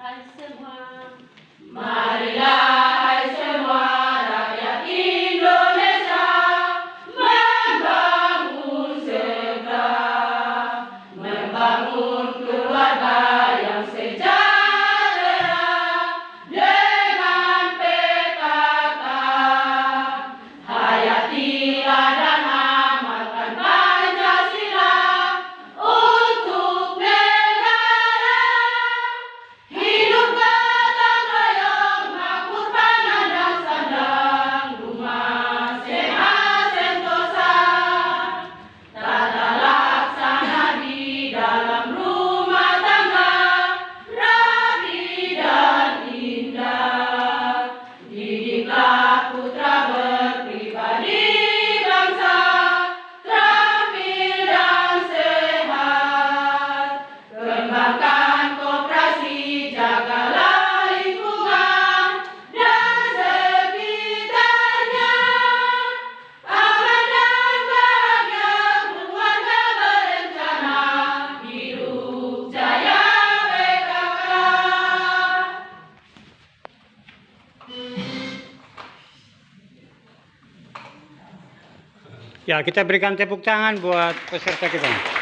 hai semua. Marilah hai semua rakyat Indonesia membangun segera, membangun keluarga yang sejahtera dengan PKK. Hayatilah dan amalkan Pancasila untuk negara. Hidup gotong royong, makmur pangan dan sandang, rumah sehat sentosa. Tata laksana di dalam rumah tangga rapi dan indah. Didiklah putra berpribadi bangsa, terampil dan sehat. Kembangkan koperasi, jagalah lingkungan dan sekitarnya. Aman dan bahagia keluarga berencana, hidup jaya PKK. Ya, kita berikan tepuk tangan buat peserta kita.